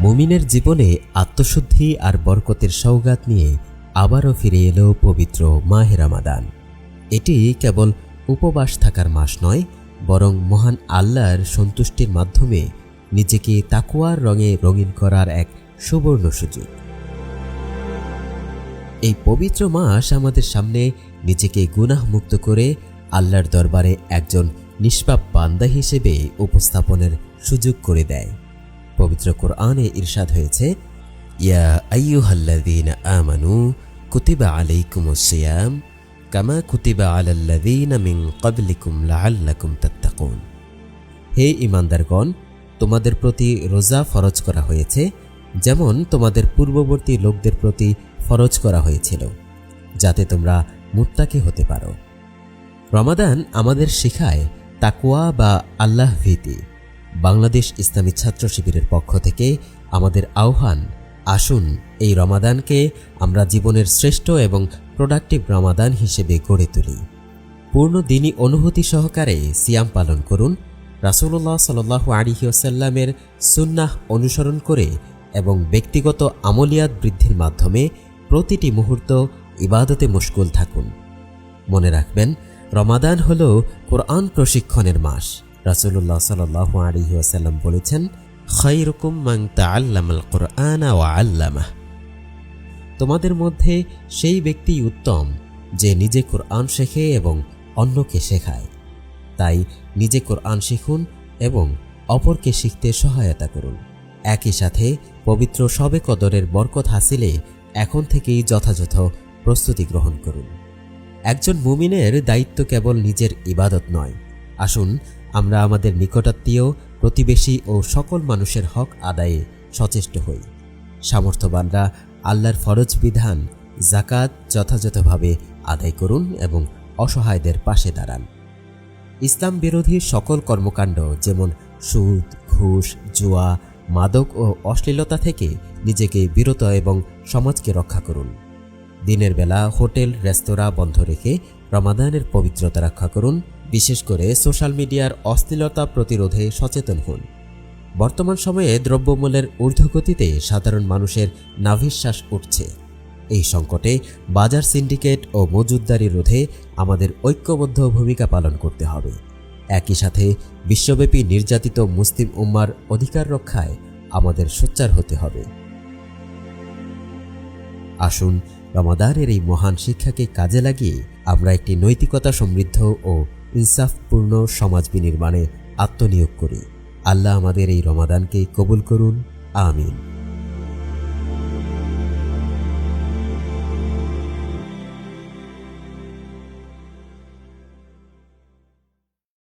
মুমিনের জীবনে আত্মশুদ্ধি আর বরকতের সওগাত নিয়ে আবারও ফিরে এলো পবিত্র মাহে রমাদান। এটি কেবল উপবাস থাকার মাস নয়, বরং মহান আল্লাহর সন্তুষ্টির মাধ্যমে নিজেকে তাকওয়ার রঙে রঙিন করার এক সুবর্ণ সুযোগ। এই পবিত্র মাস আমাদের সামনে নিজেকে গুনাহমুক্ত করে আল্লাহর দরবারে একজন নিষ্পাপ বান্দা হিসেবে উপস্থাপনের সুযোগ করে দেয়। পবিত্র কোরআনে ইরশাদ হয়েছে, ইয়া আইয়ুহাল্লাযীনা আমানু কুতিবা আলাইকুমুস সিয়াম কামা কুতিবা আলাল্লাযীনা মিন ক্বাবলিকুম লাআল্লাকুম তাত্তাকুন। হে ঈমানদারগণ, তোমাদের প্রতি রোজা ফরজ করা হয়েছে যেমন তোমাদের পূর্ববর্তী লোকদের প্রতি ফরজ করা হয়েছিল, যাতে তোমরা মুত্তাকি হতে পারো। রমাদান আমাদের শেখায় তাকওয়া বা আল্লাহ ভীতি। বাংলাদেশ ইসলামী ছাত্র শিবিরের পক্ষ থেকে আমাদের আহ্বান, আসুন এই রমাদানকে আমরা জীবনের শ্রেষ্ঠ এবং প্রোডাক্টিভ রমাদান হিসেবে গড়ে তুলি। পূর্ণ দিনী অনুভূতি সহকারে সিয়াম পালন করুন, রাসূলুল্লাহ সাল্লাল্লাহু আলাইহি ওয়াসাল্লামের সুন্নাহ অনুসরণ করে এবং ব্যক্তিগত আমলিয়াত বৃদ্ধির মাধ্যমে প্রতিটি মুহূর্ত ইবাদতে মশগুল থাকুন। মনে রাখবেন, রমাদান হল কোরআন প্রশিক্ষণের মাস। রাসূলুল্লাহ সাল্লাল্লাহু আলাইহি ওয়াসাল্লাম বলেছেন, খায়রুকুম মান তাআল্লামাল কুরআনা ওয়া আল্লামাহ। তোমাদের মধ্যে সেই ব্যক্তি উত্তম যে নিজে কোরআন শেখে এবং অন্যকে শেখায়। তাই নিজে কোরআন শিখুন এবং অপরকে শিখতে সহায়তা করুন। একই সাথে পবিত্র শবে কদরের বরকত হাসিলে এখন থেকেই যথাযথ প্রস্তুতি গ্রহণ করুন। একজন মুমিনের দায়িত্ব কেবল নিজের ইবাদত নয়। আসুন আমরা আমাদের নিকটাত্মীয়, প্রতিবেশী ও সকল মানুষের হক আদায়ে সচেষ্ট হই। সামর্থ্যবানরা আল্লাহর ফরজ বিধান যাকাত যথাযথভাবে আদায় করুন এবং অসহায়দের পাশে দাঁড়ান। ইসলাম বিরোধী সকল কর্মকাণ্ড যেমন সুদ, ঘুষ, জুয়া, মাদক ও অশ্লীলতা থেকে নিজেকে বিরত এবং সমাজকে রক্ষা করুন। দিনের বেলা হোটেল, রেস্তোরাঁ বন্ধ রেখে রমাদানের পবিত্রতা রক্ষা করুন। বিশেষ করে সোশ্যাল মিডিয়ার অশ্লীলতা প্রতিরোধে সচেতন হন। বর্তমান সময়ে দ্রব্যমূল্যের ঊর্ধ্বগতিতে সাধারণ মানুষের নাভিশ্বাস উঠছে। এই সংকটে বাজার সিন্ডিকেট ও মজুতদারি রোধে আমাদের ঐক্যবদ্ধ ভূমিকা পালন করতে হবে। একই সাথে বিশ্বব্যাপী নির্যাতিত মুসলিম উম্মার অধিকার রক্ষায় আমাদের সোচ্চার হতে হবে। আসুন রমাদানের এই মহান শিক্ষাকে কাজে লাগিয়ে আমরা একটি নৈতিকতা সমৃদ্ধ ও ইনসাফপূর্ণ সমাজ বিনির্মাণে আত্মনিয়োগ করি। আল্লাহ আমাদের এই রমাদানকে কবুল করুন। আমিন।